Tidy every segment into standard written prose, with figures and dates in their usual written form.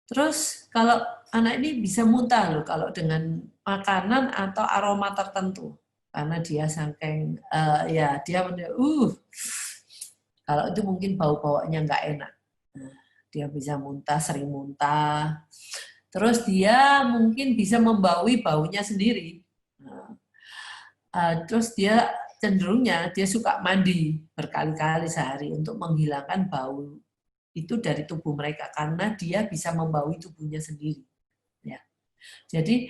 Terus kalau anak ini bisa muntah loh kalau dengan makanan atau aroma tertentu, karena dia saking ya dia kalau itu mungkin bau-baunya nggak enak. Nah, dia bisa muntah, sering muntah. Terus dia mungkin bisa membaui baunya sendiri. Nah, terus dia cenderungnya dia suka mandi berkali-kali sehari untuk menghilangkan bau itu dari tubuh mereka karena dia bisa membaui tubuhnya sendiri. Ya. Jadi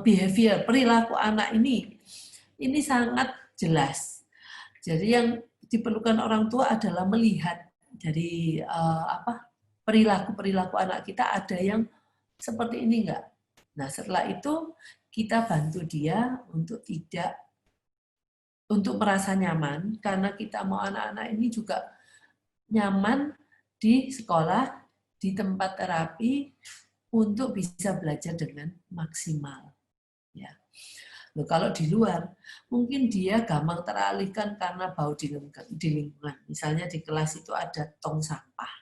behavior perilaku anak ini sangat jelas. Jadi yang diperlukan orang tua adalah melihat dari perilaku anak kita ada yang seperti ini enggak. Nah, setelah itu kita bantu dia untuk merasa nyaman karena kita mau anak-anak ini juga nyaman di sekolah, di tempat terapi untuk bisa belajar dengan maksimal. Ya. Loh, kalau di luar, mungkin dia gampang teralihkan karena bau di lingkungan. Misalnya di kelas itu ada tong sampah.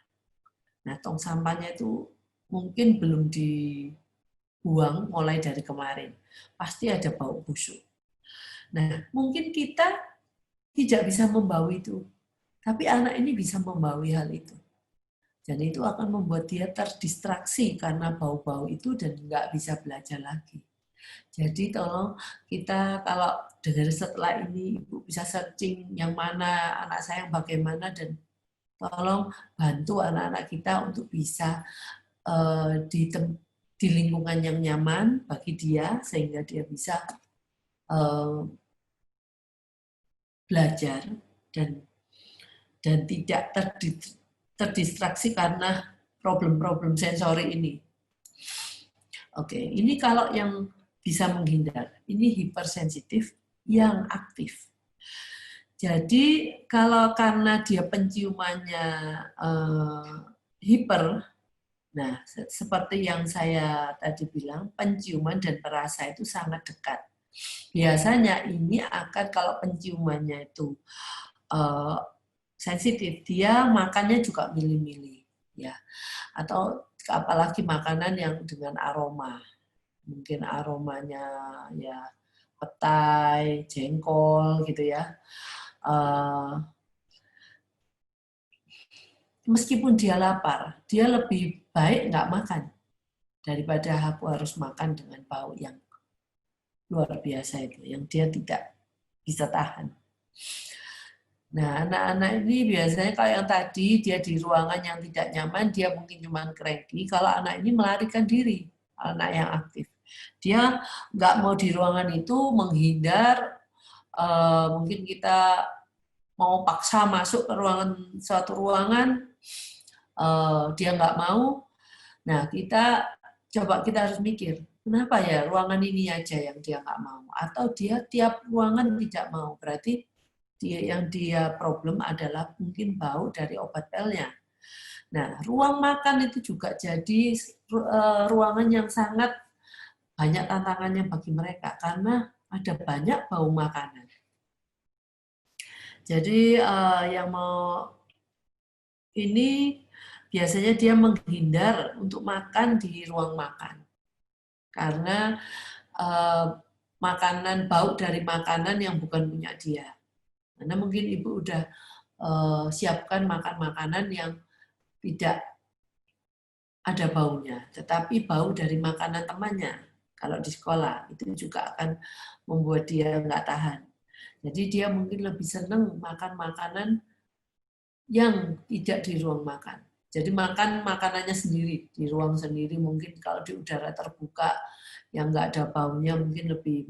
Nah, tong sampahnya itu mungkin belum dibuang mulai dari kemarin. Pasti ada bau busuk. Nah, mungkin kita tidak bisa membau itu, tapi anak ini bisa membaui hal itu. Dan itu akan membuat dia terdistraksi karena bau-bau itu dan nggak bisa belajar lagi. Jadi tolong kita kalau dengar setelah ini Ibu bisa searching yang mana anak saya yang bagaimana dan tolong bantu anak-anak kita untuk bisa di lingkungan yang nyaman bagi dia sehingga dia bisa belajar dan tidak terdistraksi karena problem-problem sensori ini. Oke, ini kalau yang bisa menghindar. Ini hipersensitif yang aktif. Jadi kalau karena dia penciumannya hiper, nah seperti yang saya tadi bilang, penciuman dan perasa itu sangat dekat. Biasanya ini akan kalau penciumannya itu sensitif, dia makannya juga milih-milih, ya. Atau apalagi makanan yang dengan aroma, mungkin aromanya ya petai, jengkol gitu ya. Meskipun dia lapar, dia lebih baik nggak makan daripada aku harus makan dengan bau yang luar biasa itu, yang dia tidak bisa tahan. Nah, anak-anak ini biasanya kalau yang tadi dia di ruangan yang tidak nyaman, dia mungkin cuma cranky. Kalau anak ini melarikan diri, anak yang aktif. Dia nggak mau di ruangan itu, menghindar. Mungkin kita mau paksa masuk ke suatu ruangan, dia nggak mau. Nah, kita harus mikir, kenapa ya ruangan ini aja yang dia nggak mau? Atau dia tiap ruangan tidak mau, berarti yang dia problem adalah mungkin bau dari obat pelnya. Nah, ruang makan itu juga jadi ruangan yang sangat banyak tantangannya bagi mereka karena ada banyak bau makanan. Jadi yang mau ini biasanya dia menghindar untuk makan di ruang makan karena makanan bau dari makanan yang bukan punya dia. Karena mungkin ibu udah siapkan makan makanan yang tidak ada baunya, tetapi bau dari makanan temannya. Kalau di sekolah itu juga akan membuat dia nggak tahan. Jadi dia mungkin lebih senang makan makanan yang tidak di ruang makan. Jadi makan makanannya sendiri, di ruang sendiri, mungkin kalau di udara terbuka yang nggak ada baunya mungkin lebih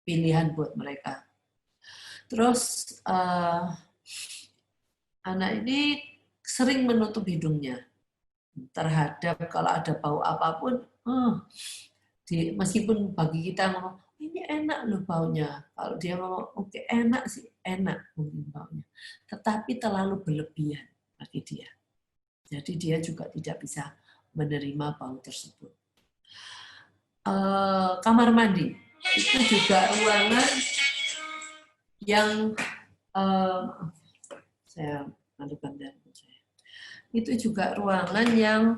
pilihan buat mereka. Terus anak ini sering menutup hidungnya terhadap kalau ada bau apapun, meskipun bagi kita ngomong, ini enak loh baunya. Kalau dia ngomong, oke enak sih, enak mungkin baunya. Tetapi terlalu berlebihan bagi dia. Jadi dia juga tidak bisa menerima bau tersebut. Kamar mandi, itu juga ruangan yang Saya melakukan handphone saya. Itu juga ruangan yang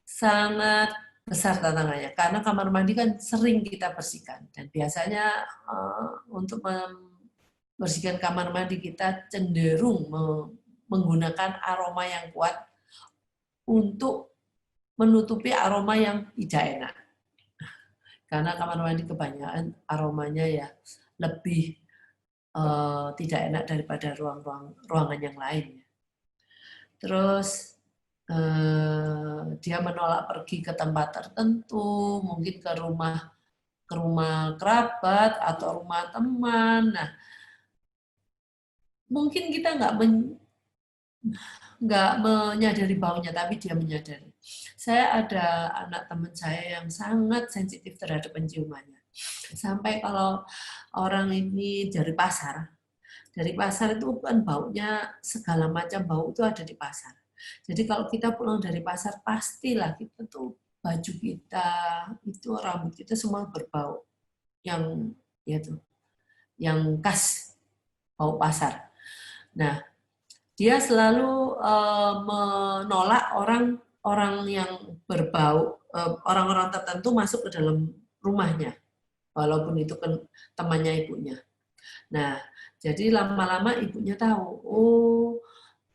sangat besar tantangannya karena kamar mandi kan sering kita bersihkan dan biasanya untuk membersihkan kamar mandi kita cenderung menggunakan aroma yang kuat untuk menutupi aroma yang tidak enak. Karena kamar mandi kebanyakan aromanya ya lebih tidak enak daripada ruangan yang lain. Terus dia menolak pergi ke tempat tertentu, mungkin ke rumah kerabat atau rumah teman. Nah, mungkin kita nggak menyadari baunya, tapi dia menyadari. Saya ada anak teman saya yang sangat sensitif terhadap penciumannya. Sampai kalau orang ini dari pasar itu kan baunya segala macam bau itu ada di pasar. Jadi kalau kita pulang dari pasar pastilah kita tuh baju kita itu rambut kita semua berbau yang ya tuh yang khas bau pasar. Nah, dia selalu menolak orang yang berbau orang-orang tertentu masuk ke dalam rumahnya walaupun itu kan temannya ibunya. Nah, jadi lama-lama ibunya tahu, oh,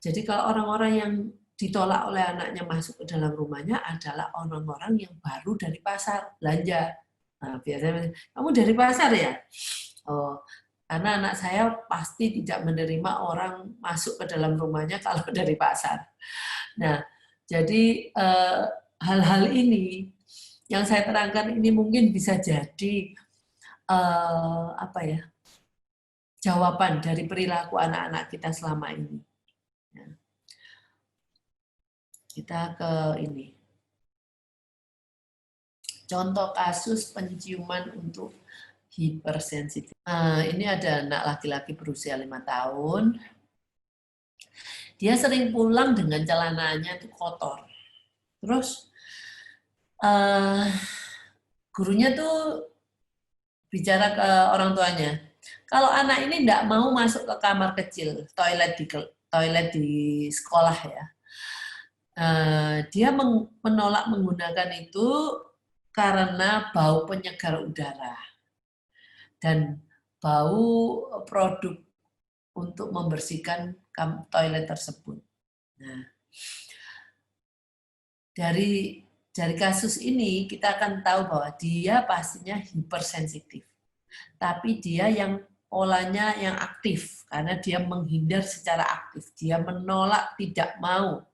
jadi kalau orang-orang yang ditolak oleh anaknya masuk ke dalam rumahnya adalah orang-orang yang baru dari pasar belanja. Nah, biasanya, kamu dari pasar ya? Oh, karena anak saya pasti tidak menerima orang masuk ke dalam rumahnya kalau dari pasar. Nah, jadi hal-hal ini yang saya terangkan ini mungkin bisa jadi apa ya? Jawaban dari perilaku anak-anak kita selama ini. Ya. Kita ke ini. Contoh kasus penciuman untuk hipersensitif. Nah, ini ada anak laki-laki berusia 5 tahun. Dia sering pulang dengan celananya itu kotor. Terus gurunya tuh bicara ke orang tuanya. Kalau anak ini tidak mau masuk ke kamar kecil, toilet di sekolah ya, dia menolak menggunakan itu karena bau penyegar udara dan bau produk untuk membersihkan toilet tersebut. Nah, dari kasus ini kita akan tahu bahwa dia pastinya hipersensitif. Tapi dia yang polanya yang aktif karena dia menghindar secara aktif. Dia menolak, tidak mau.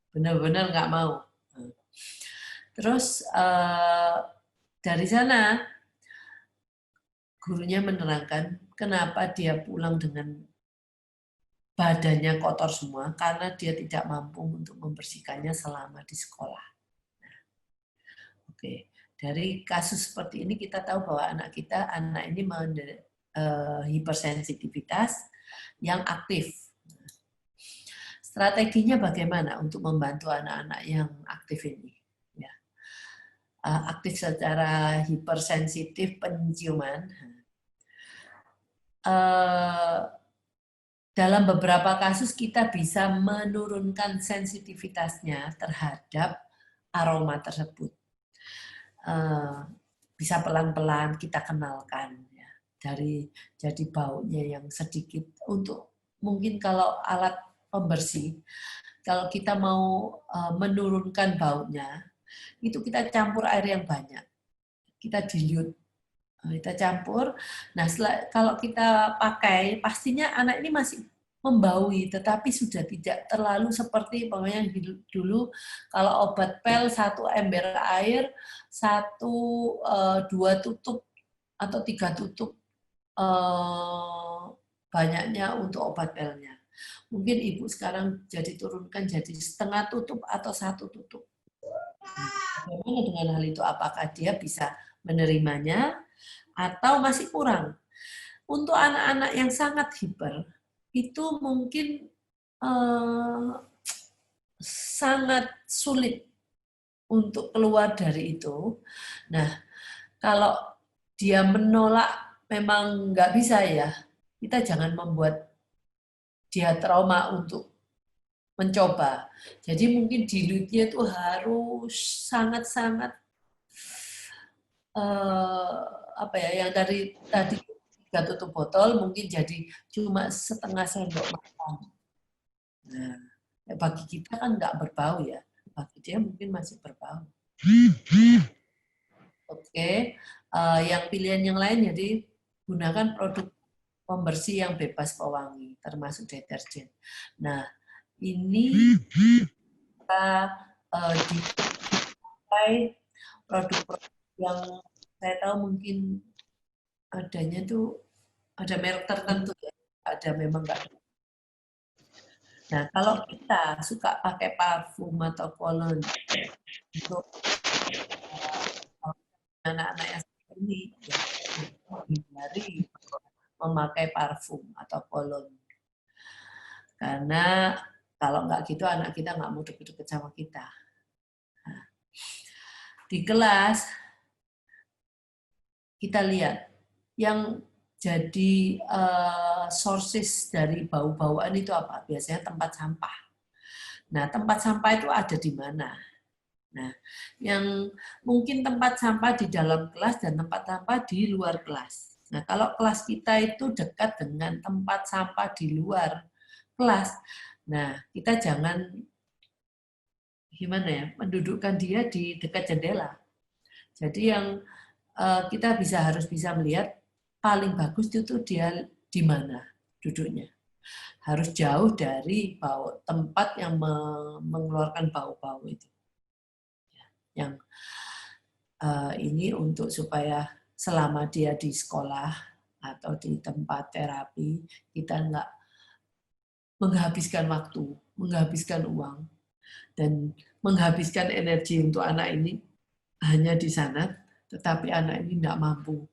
Benar-benar nggak mau. Terus dari sana gurunya menerangkan kenapa dia pulang dengan badannya kotor semua karena dia tidak mampu untuk membersihkannya selama di sekolah. Oke, dari kasus seperti ini kita tahu bahwa anak ini hipersensitivitas yang aktif. Strateginya bagaimana untuk membantu anak-anak yang aktif ini? Ya. Aktif secara hipersensitif penciuman. Dalam beberapa kasus kita bisa menurunkan sensitivitasnya terhadap aroma tersebut. Bisa pelan-pelan kita kenalkan ya, dari jadi baunya yang sedikit untuk mungkin kalau alat pembersih kalau kita mau menurunkan baunya itu kita campur air yang banyak, kita dilute, kita campur. Nah kalau kita pakai pastinya anak ini masih membaui, tetapi sudah tidak terlalu seperti pokoknya dulu kalau obat pel 1 ember air 2 tutup atau 3 tutup banyaknya untuk obat pelnya. Mungkin ibu sekarang jadi turunkan jadi setengah tutup atau 1 tutup. Bagaimana dengan hal itu? Apakah dia bisa menerimanya atau masih kurang? Untuk anak-anak yang sangat hiper, itu mungkin sangat sulit untuk keluar dari itu. Nah, kalau dia menolak memang nggak bisa ya, kita jangan membuat dia trauma untuk mencoba. Jadi mungkin dilutnya itu harus sangat-sangat apa ya, yang dari tadi 3 tutup botol mungkin jadi cuma setengah sendok makan. Nah, bagi kita kan nggak berbau ya, bagi dia mungkin masih berbau. Oke, yang pilihan yang lain jadi gunakan produk pembersih yang bebas pewangi, termasuk deterjen. Nah, ini kita dipakai produk-produk yang saya tahu mungkin adanya tuh ada merek tertentu ya, ada memang nggak. Nah, kalau kita suka pakai parfum atau cologne untuk anak-anak yang seperti ini, ya menghindari memakai parfum atau cologne. Karena kalau nggak gitu anak kita nggak mau deket-deket sama kita. Nah, di kelas kita lihat yang jadi sources dari bau-bauan itu apa? Biasanya tempat sampah. Nah, tempat sampah itu ada di mana? Nah, yang mungkin tempat sampah di dalam kelas dan tempat sampah di luar kelas. Nah, kalau kelas kita itu dekat dengan tempat sampah di luar kelas, nah kita jangan gimana ya, mendudukkan dia di dekat jendela. Jadi yang kita harus bisa melihat paling bagus itu dia di mana duduknya. Harus jauh dari tempat yang mengeluarkan bau-bau itu. Yang ini untuk supaya selama dia di sekolah atau di tempat terapi, kita nggak menghabiskan waktu, menghabiskan uang, dan menghabiskan energi untuk anak ini hanya di sana, tetapi anak ini tidak mampu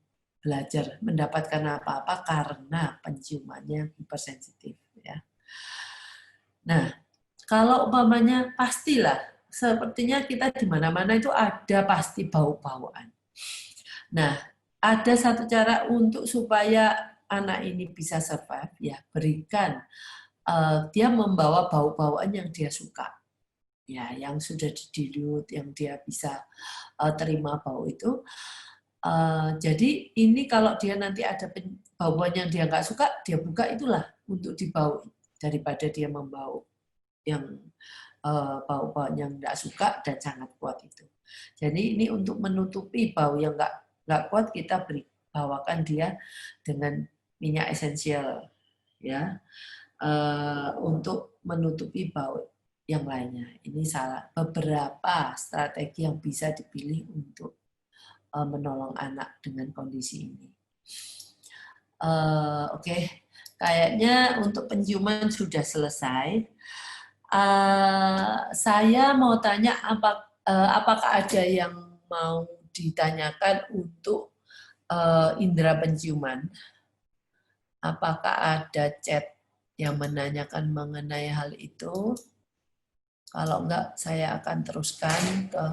belajar mendapatkan apa-apa karena penciumannya hipersensitif. Ya. Nah, kalau umpamanya pastilah, sepertinya kita di mana-mana itu ada pasti bau-bauan. Nah, ada satu cara untuk supaya anak ini bisa survive, ya berikan dia membawa bau-bauan yang dia suka. Ya, yang sudah didilut, yang dia bisa terima bau itu. Jadi ini kalau dia nanti ada bauan yang dia nggak suka, dia buka itulah untuk dibau daripada dia membau yang bau-bau yang nggak suka dan sangat kuat itu. Jadi ini untuk menutupi bau yang nggak kuat, kita bawakan dia dengan minyak esensial ya untuk menutupi bau yang lainnya. Ini beberapa strategi yang bisa dipilih untuk menolong anak dengan kondisi ini. Oke. Kayaknya untuk penciuman sudah selesai. Saya mau tanya apakah ada yang mau ditanyakan untuk indera penciuman? Apakah ada chat yang menanyakan mengenai hal itu? Kalau enggak, saya akan teruskan ke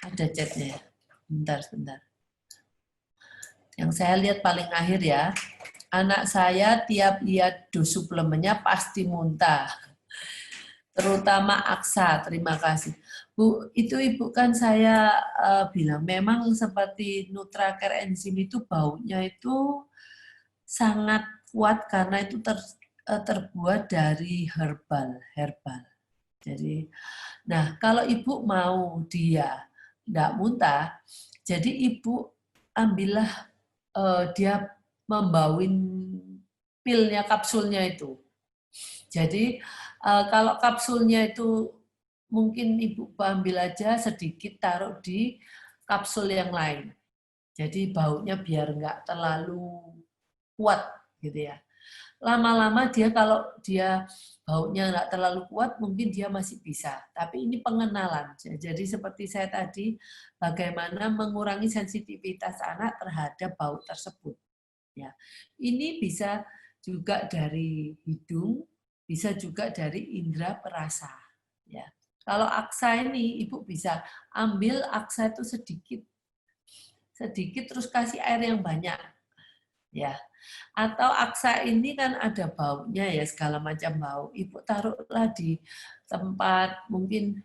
ada chatnya. Bentar. Yang saya lihat paling akhir ya. Anak saya tiap lihat dos suplemennya pasti muntah. Terutama Aksa, terima kasih. Bu, itu Ibu kan saya bilang memang seperti Nutracare enzim itu baunya itu sangat kuat karena itu terbuat dari herbal. Jadi, nah kalau Ibu mau dia tidak muntah, jadi Ibu ambillah dia membauin pilnya, kapsulnya itu. Jadi kalau kapsulnya itu mungkin Ibu ambil aja sedikit, taruh di kapsul yang lain. Jadi baunya biar nggak terlalu kuat gitu ya. Lama-lama dia kalau dia baunya nggak terlalu kuat, mungkin dia masih bisa. Tapi ini pengenalan. Jadi seperti saya tadi, bagaimana mengurangi sensitivitas anak terhadap bau tersebut. Ya, ini bisa juga dari hidung, bisa juga dari indera perasa. Ya, kalau aksa ini Ibu bisa ambil aksa itu sedikit terus kasih air yang banyak. Ya, Atau aksa ini kan ada baunya ya, segala macam bau. Ibu taruhlah di tempat mungkin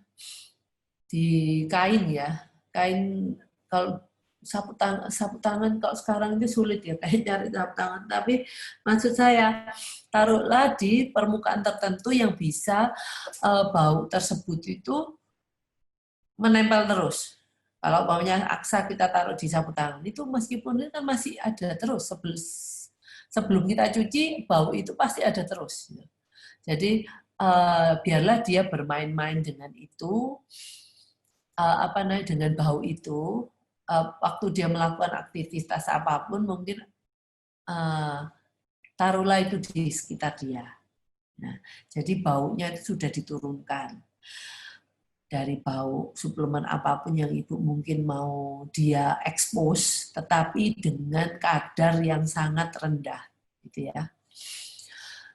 di kain ya, kain. Kalau sapu tangan kalau sekarang ini sulit ya kayak nyari sapu tangan, tapi maksud saya taruhlah di permukaan tertentu yang bisa bau tersebut itu menempel terus. Kalau baunya aksa kita taruh di sapu tangan itu meskipun itu kan masih ada terus, sebelum kita cuci bau itu pasti ada terus. Jadi biarlah dia bermain-main dengan itu, apa namanya, dengan bau itu, waktu dia melakukan aktivitas apapun mungkin taruhlah itu di sekitar dia. Nah, jadi baunya itu sudah diturunkan dari bau suplemen apapun yang ibu mungkin mau dia expose, tetapi dengan kadar yang sangat rendah, gitu ya.